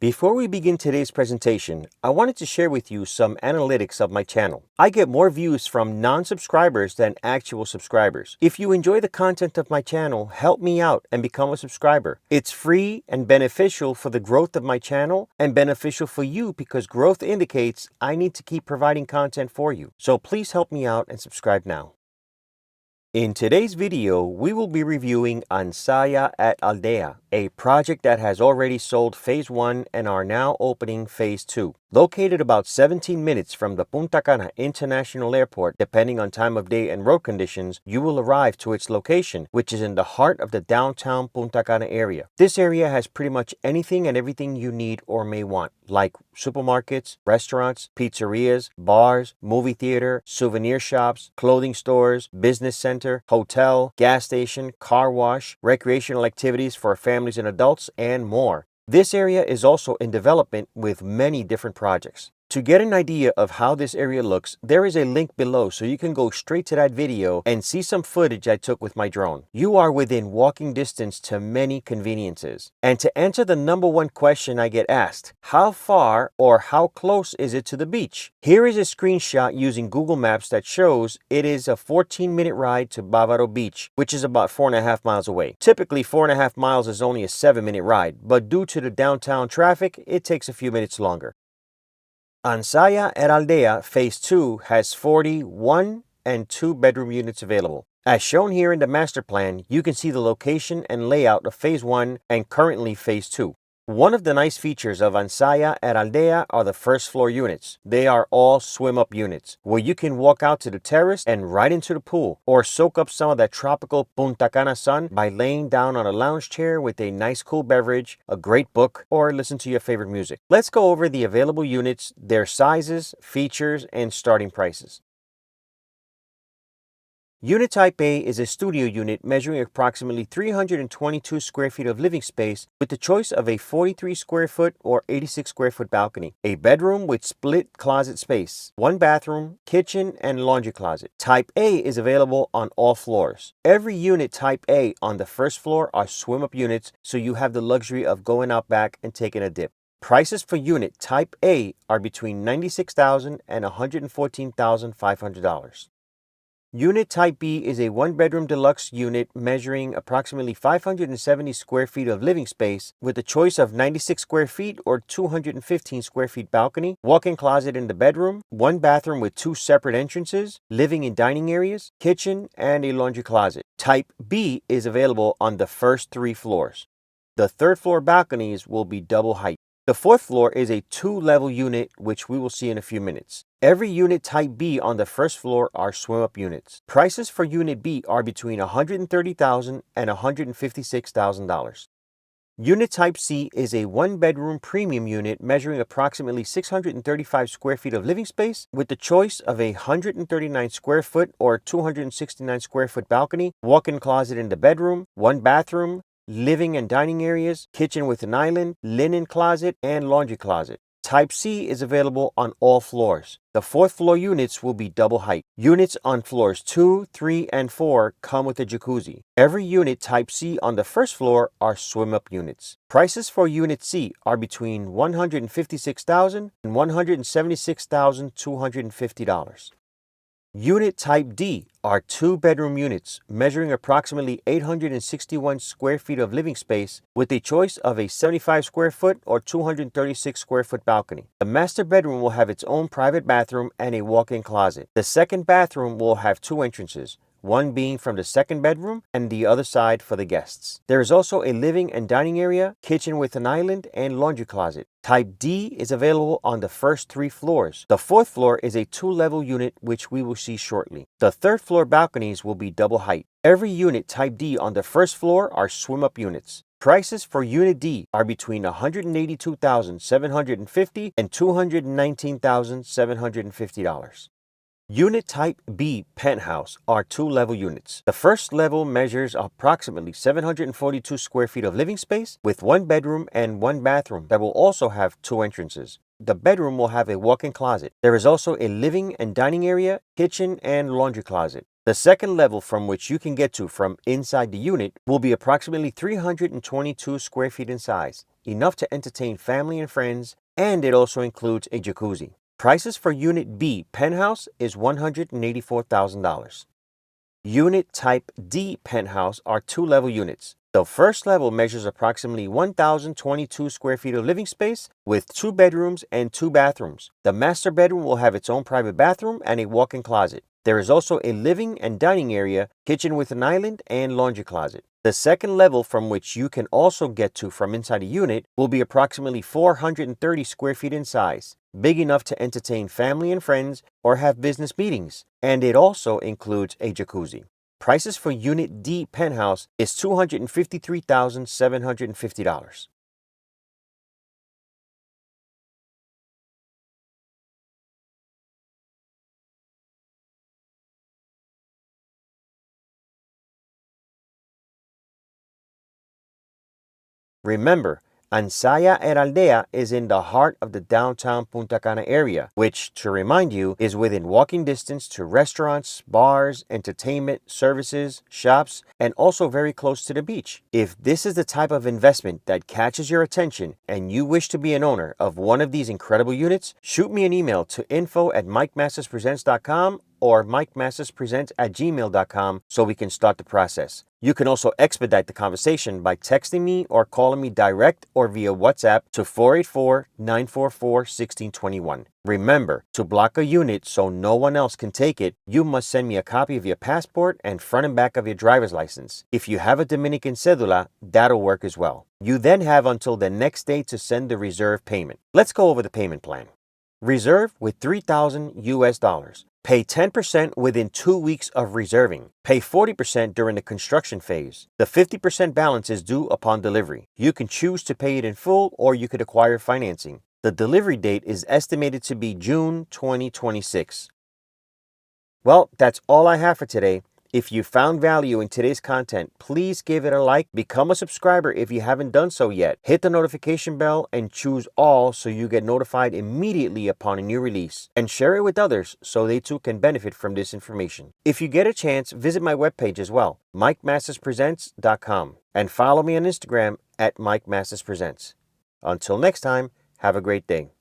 Before we begin today's presentation, I wanted to share with you some analytics of my channel. I get more views from non-subscribers than actual subscribers. If you enjoy the content of my channel, help me out and become a subscriber. It's free and beneficial for the growth of my channel and beneficial for you because growth indicates I need to keep providing content for you. So please help me out and subscribe now. In today's video, we will be reviewing Ansaya at Aldea, a project that has already sold Phase 1 and are now opening Phase 2. Located about 17 minutes from the Punta Cana International Airport, depending on time of day and road conditions, you will arrive to its location, which is in the heart of the downtown Punta Cana area. This area has pretty much anything and everything you need or may want, like supermarkets, restaurants, pizzerias, bars, movie theater, souvenir shops, clothing stores, business center, hotel, gas station, car wash, recreational activities for families and adults, and more. This area is also in development with many different projects. To get an idea of how this area looks, there is a link below so you can go straight to that video and see some footage I took with my drone. You are within walking distance to many conveniences. And to answer the number one question I get asked, how far or how close is it to the beach? Here is a screenshot using Google Maps that shows it is a 14-minute ride to Bavaro Beach, which is about 4.5 miles away. Typically 4.5 miles is only a 7-minute ride, but due to the downtown traffic, it takes a few minutes longer. Ansaya at Aldea Phase 2 has 41 and 2-bedroom units available. As shown here in the master plan, you can see the location and layout of Phase 1 and currently Phase 2. One of the nice features of Ansaya at Aldea are the first floor units. They are all swim-up units, where you can walk out to the terrace and right into the pool, or soak up some of that tropical Punta Cana sun by laying down on a lounge chair with a nice cool beverage, a great book, or listen to your favorite music. Let's go over the available units, their sizes, features, and starting prices. Unit Type A is a studio unit measuring approximately 322 square feet of living space with the choice of a 43 square foot or 86 square foot balcony, a bedroom with split closet space, 1 bathroom, kitchen, and laundry closet. Type A is available on all floors. Every unit Type A on the first floor are swim-up units, so you have the luxury of going out back and taking a dip. Prices for unit Type A are between $96,000 and $114,500. Unit Type B is a 1-bedroom deluxe unit measuring approximately 570 square feet of living space with a choice of 96 square feet or 215 square feet balcony, walk-in closet in the bedroom, 1 bathroom with 2 separate entrances, living and dining areas, kitchen, and a laundry closet. Type B is available on the first 3 floors. The 3rd floor balconies will be double height. The 4th floor is a 2-level unit, which we will see in a few minutes. Every unit Type B on the first floor are swim-up units. Prices for Unit B are between $130,000 and $156,000. Unit Type C is a 1-bedroom premium unit measuring approximately 635 square feet of living space with the choice of a 139 square foot or 269 square foot balcony, walk-in closet in the bedroom, 1 bathroom, living and dining areas, kitchen with an island, linen closet, and laundry closet. Type C is available on all floors. The 4th floor units will be double height. Units on floors 2, 3, and 4 come with a jacuzzi. Every unit Type C on the first floor are swim-up units. Prices for Unit C are between $156,000 and $176,250. Unit Type D are 2-bedroom units measuring approximately 861 square feet of living space with a choice of a 75 square foot or 236 square foot balcony. The master bedroom will have its own private bathroom and a walk-in closet. The 2nd bathroom will have 2 entrances, one being from the 2nd bedroom and the other side for the guests. There is also a living and dining area, kitchen with an island, and laundry closet. Type D is available on the first 3 floors. The 4th floor is a 2-level unit, which we will see shortly. The 3rd floor balconies will be double height. Every unit Type D on the first floor are swim-up units. Prices for Unit D are between $182,750 and $219,750. Unit Type B Penthouse are 2-level units. The first level measures approximately 742 square feet of living space with 1 bedroom and 1 bathroom that will also have 2 entrances. The bedroom will have a walk-in closet. There is also a living and dining area, kitchen, and laundry closet. The 2nd level from which you can get to from inside the unit will be approximately 322 square feet in size. enough to entertain family and friends, and it also includes a jacuzzi. Prices for Unit B Penthouse is $184,000. Unit Type D Penthouse are two-level units. The first level measures approximately 1,022 square feet of living space with 2 bedrooms and 2 bathrooms. The master bedroom will have its own private bathroom and a walk-in closet. There is also a living and dining area, kitchen with an island, and laundry closet. The second level, from which you can also get to from inside a unit, will be approximately 430 square feet in size, big enough to entertain family and friends or have business meetings, and it also includes a jacuzzi. Prices for Unit D Penthouse is $253,750. Remember, Ansaya and Aldea is in the heart of the downtown Punta Cana area, which, to remind you, is within walking distance to restaurants, bars, entertainment, services, shops, and also very close to the beach. If this is the type of investment that catches your attention and you wish to be an owner of one of these incredible units, shoot me an email to info@mikemasterspresents.com or mikemasterspresents@gmail.com so we can start the process. You can also expedite the conversation by texting me or calling me direct or via WhatsApp to 484-944-1621. Remember, to block a unit so no one else can take it, you must send me a copy of your passport and front and back of your driver's license. If you have a Dominican cedula, that'll work as well. You then have until the next day to send the reserve payment. Let's go over the payment plan. Reserve with $3,000 US. Pay 10% within 2 weeks of reserving. Pay 40% during the construction phase. The 50% balance is due upon delivery. You can choose to pay it in full or you could acquire financing. The delivery date is estimated to be June 2026. Well, that's all I have for today. If you found value in today's content, please give it a like, become a subscriber if you haven't done so yet, hit the notification bell and choose all so you get notified immediately upon a new release, and share it with others so they too can benefit from this information. If you get a chance, visit my webpage as well, mikemasterspresents.com, and follow me on Instagram @mikemasterspresents. Until next time, have a great day.